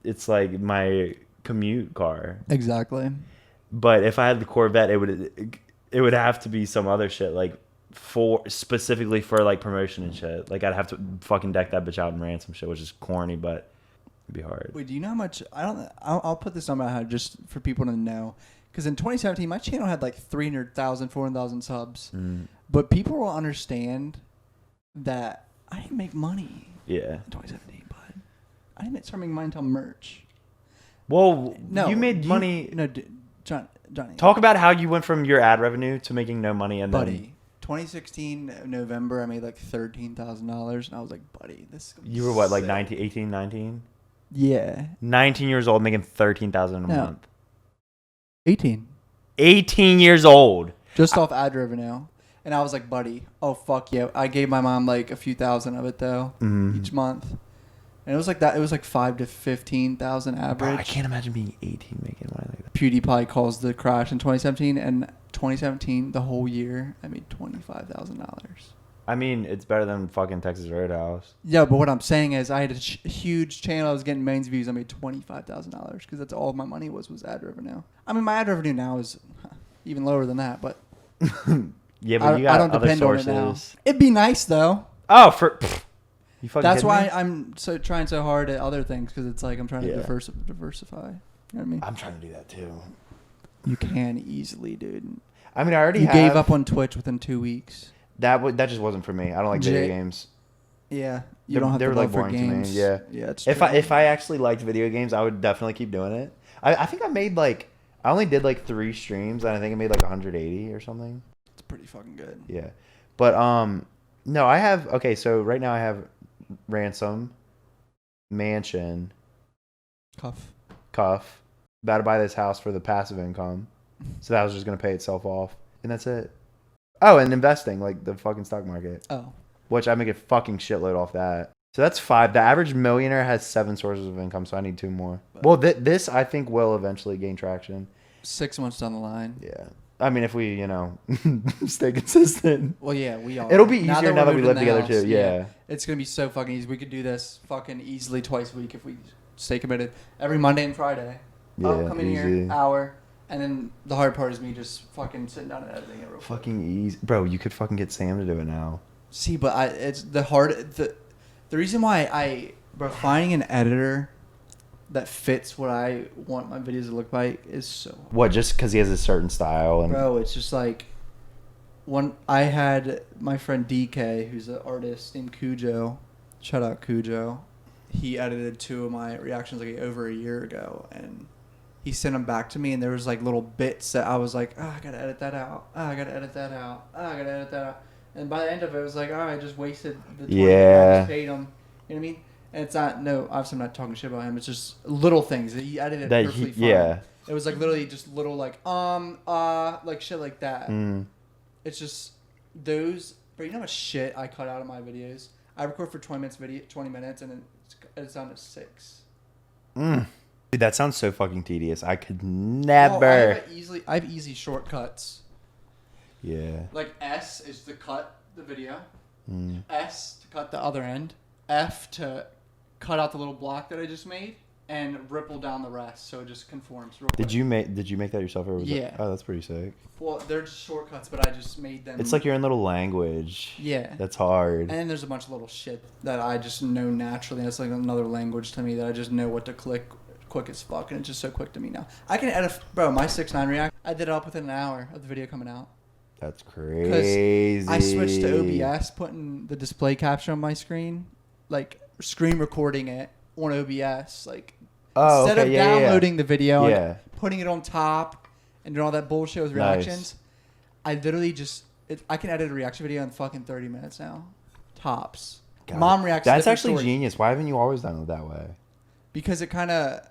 It's like my commute car. Exactly. But if I had the Corvette, it would have to be some other shit like specifically for like promotion and shit. Like I'd have to fucking deck that bitch out and ransom shit, which is corny, but it'd be hard. Wait, do you know how much? I'll put this number out just for people to know. Because in 2017, my channel had like 300,000, 400,000 subs. But people will understand that I didn't make money Yeah. in 2017, bud. I didn't start making money until merch. Well, No, you made money. No, Johnny. Talk about how you went from your ad revenue to making no money and buddy. 2016 November, I made like $13,000, and I was like, buddy, this. Is gonna be You were what, like sick. 19, 18, 19? Yeah. 19 years old, making $13,000 a No. month. 18. 18 years old. Just off ad revenue. And I was like, buddy, oh, fuck yeah. I gave my mom like a few thousand of it, though, each month. And it was like that. It was like 5 to 15,000 average. Bro, I can't imagine being 18 making money like that. PewDiePie calls the crash in 2017. And 2017, the whole year, I made $25,000. I mean, it's better than fucking Texas Roadhouse. Yeah, but what I'm saying is I had a huge channel. I was getting millions of views. I made $25,000 because that's all my money was ad revenue. I mean, my ad revenue now is even lower than that, but Yeah, but you got I don't other depend sources. on it now. It'd be nice, though. Oh, you fucking That's kidding why me? I'm trying so hard at other things because it's like I'm trying to Yeah. diversify. You know what I mean? I'm trying to do that too. You can easily, dude. I mean, I already You have. gave up on Twitch within 2 weeks. That just wasn't for me. I don't like video games. Yeah, you They- don't have they to were, love like, for boring to me, games. yeah. Yeah, it's If true. I actually liked video games, I would definitely keep doing it. I think I only did like 3 streams, and I think I made like 180 or something. It's pretty fucking good. Yeah, but no, I have. Okay, so right now I have Ransom, Mansion, Cuff. About to buy this house for the passive income, so that was just gonna pay itself off, and that's it. Oh, and investing, like the fucking stock market, Oh, which I make a fucking shitload off that. So that's 5. The average millionaire has 7 sources of income, so I need 2 more. Well, this I think will eventually gain traction. 6 months down the line. Yeah. I mean, if we, stay consistent. Well, yeah, we are. It'll be easier now that we moved live in the together house, too. Yeah. It's gonna be so fucking easy. We could do this fucking easily twice a week if we stay committed. Every Monday and Friday. Yeah, Come in easy. here, hour, and then the hard part is me just fucking sitting down and editing it real quick. Fucking easy. Bro, you could fucking get Sam to do it now. See, but it's the reason why finding an editor that fits what I want my videos to look like is so hard. What, just because he has a certain style? And Bro, it's just like I had my friend DK, who's an artist named Cujo. Shout out Cujo. He edited 2 of my reactions like over a year ago, and he sent them back to me, and there was like little bits that I was like, I gotta edit that out. I gotta edit that out. I gotta edit that out. And by the end of it, it was like, I just wasted the 20 Yeah. I just paid him. You know what I mean? And it's not, no, obviously I'm not talking shit about him. It's just little things that he edited That perfectly he, fine. yeah. It was like literally just little like, like shit like that. It's just those, but you know how much shit I cut out of my videos? I record for 20 minutes and then it's down to 6. Dude, that sounds so fucking tedious. I could Oh, never. I have easy shortcuts. Yeah. Like S is to cut the video. S to cut the other end. F to cut out the little block that I just made. And ripple down the rest so it just conforms real quick. Did you make that yourself or was Yeah. it? Oh, that's pretty sick. Well, they're just shortcuts, but I just made them. It's like your own little language. Yeah. That's hard. And then there's a bunch of little shit that I just know naturally. It's like another language to me that I just know what to click quick as fuck, and it's just so quick to me now. I can edit, bro, my 6ix9ine react, I did it up within an hour of the video coming out. That's crazy. I switched to OBS, putting the display capture on my screen, like screen recording it on OBS, like instead of downloading the video and putting it on top and doing all that bullshit with reactions, I literally just I can edit a reaction video in fucking 30 minutes now, tops. God, Mom reacts. That's actually genius. Why haven't you always done it that way? Because it kind of.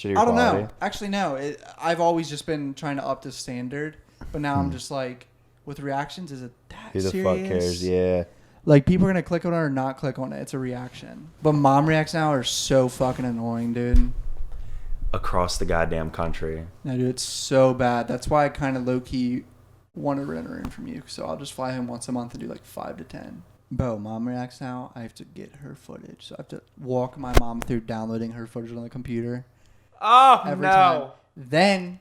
I don't know. Actually, no. I've always just been trying to up the standard, but now I'm just like, with reactions, is it that Who the serious? fuck cares? Yeah. Like, people are going to click on it or not click on it. It's a reaction. But mom reacts now are so fucking annoying, dude. Across the goddamn country. No, dude, it's so bad. That's why I kind of low-key want to rent her in from you. So I'll just fly home once a month and do like 5 to 10. Bro, mom reacts now. I have to get her footage. So I have to walk my mom through downloading her footage on the computer. Oh, Every time. Then,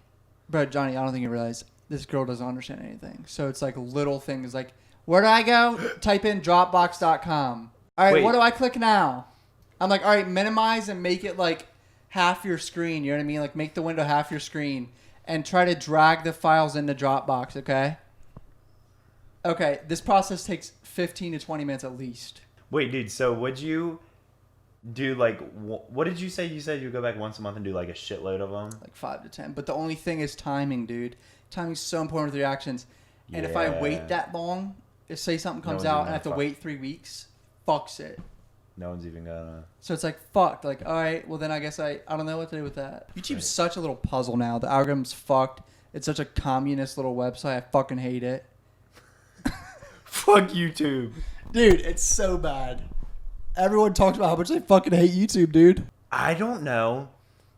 bro, Johnny, I don't think you realize this girl doesn't understand anything. So it's like little things like, where do I go? Type in Dropbox.com. All right, Wait. what do I click now? I'm like, all right, minimize and make it like half your screen. You know what I mean? Like make the window half your screen and try to drag the files into Dropbox, okay? Okay, this process takes 15 to 20 minutes at least. Wait, dude, so would you do like, what did you say? You said you go back once a month and do like a shitload of them? Like 5 to 10. But the only thing is timing, dude. Timing's so important with reactions. And if I wait that long, if say something comes out and I have to wait 3 weeks, fucks it. No one's even gonna. So it's like, fucked. Like, all right, well then I guess I don't know what to do with that. YouTube's such a little puzzle now. The algorithm's fucked. It's such a communist little website. I fucking hate it. Fuck YouTube. Dude, it's so bad. Everyone talks about how much they fucking hate YouTube, dude. I don't know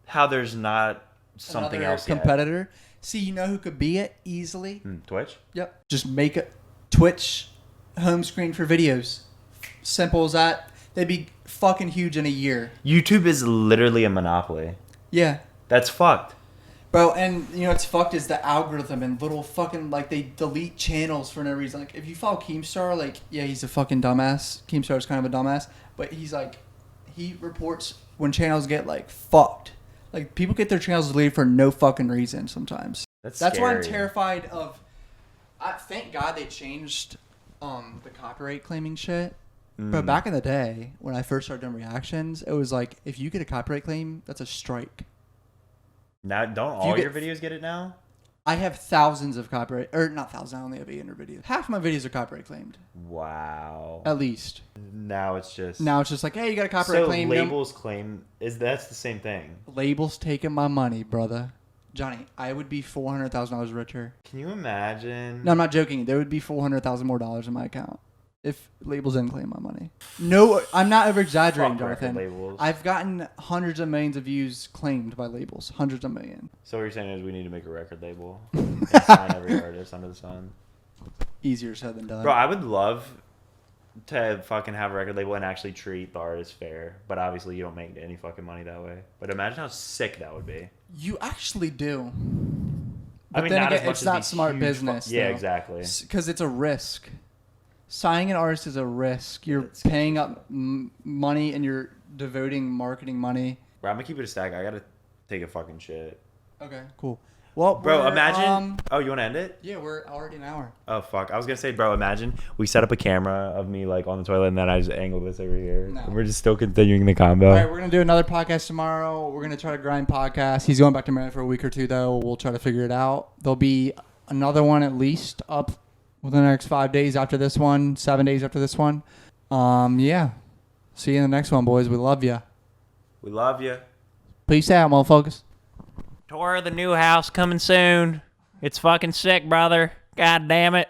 how there's not something Another else competitor. See, you know who could be it easily? Twitch? Yep. Just make a Twitch home screen for videos. Simple as that. They'd be fucking huge in a year. YouTube is literally a monopoly. Yeah. That's fucked. Bro, and you know what's fucked is the algorithm and little fucking, like, they delete channels for no reason. Like, if you follow Keemstar, like, yeah, he's a fucking dumbass. Keemstar's kind of a dumbass. But he's like, he reports when channels get, like, fucked. Like, people get their channels deleted for no fucking reason sometimes. That's why I'm terrified of... thank God they changed the copyright claiming shit. But back in the day, when I first started doing reactions, it was like, if you get a copyright claim, that's a strike. Now, don't all your videos get it now? I have thousands of copyright... Or, not thousands, I only have 800 videos. Half my videos are copyright claimed. Wow. At least. Now it's just like, hey, you got a copyright claim. So labels claim... That's the same thing. Labels taking my money, brother. Johnny, I would be $400,000 richer. Can you imagine? No, I'm not joking. There would be $400,000 more in my account if labels didn't claim my money. No, I'm not over exaggerating, Jonathan. Labels. I've gotten hundreds of millions of views claimed by labels. Hundreds of millions. So what you're saying is we need to make a record label and sign every artist under the sun. Easier said than done. Bro, I would love to fucking have a record label and actually treat the artist fair. But obviously you don't make any fucking money that way. But imagine how sick that would be. You actually do. But I mean, then not again, as much it's as not these smart huge business. yeah, though. exactly. Because it's a risk. Signing an artist is a risk. You're paying up money and you're devoting marketing money. Bro, I'm gonna keep it a stack. I gotta take a fucking shit. Okay, cool. Well, bro, imagine. Oh, you want to end it? Yeah, we're already an hour. Oh fuck! I was gonna say, bro, imagine we set up a camera of me like on the toilet, and then I just angle this over here. No. And we're just still continuing the combo. All right, we're gonna do another podcast tomorrow. We're gonna try to grind podcast. He's going back to Maryland for a week or two, though. We'll try to figure it out. There'll be another one at least up within the next 5 days after this one, 7 days after this one. Yeah. See you in the next one, boys. We love you. We love you. Peace out, motherfuckers. Tour of the new house coming soon. It's fucking sick, brother. God damn it.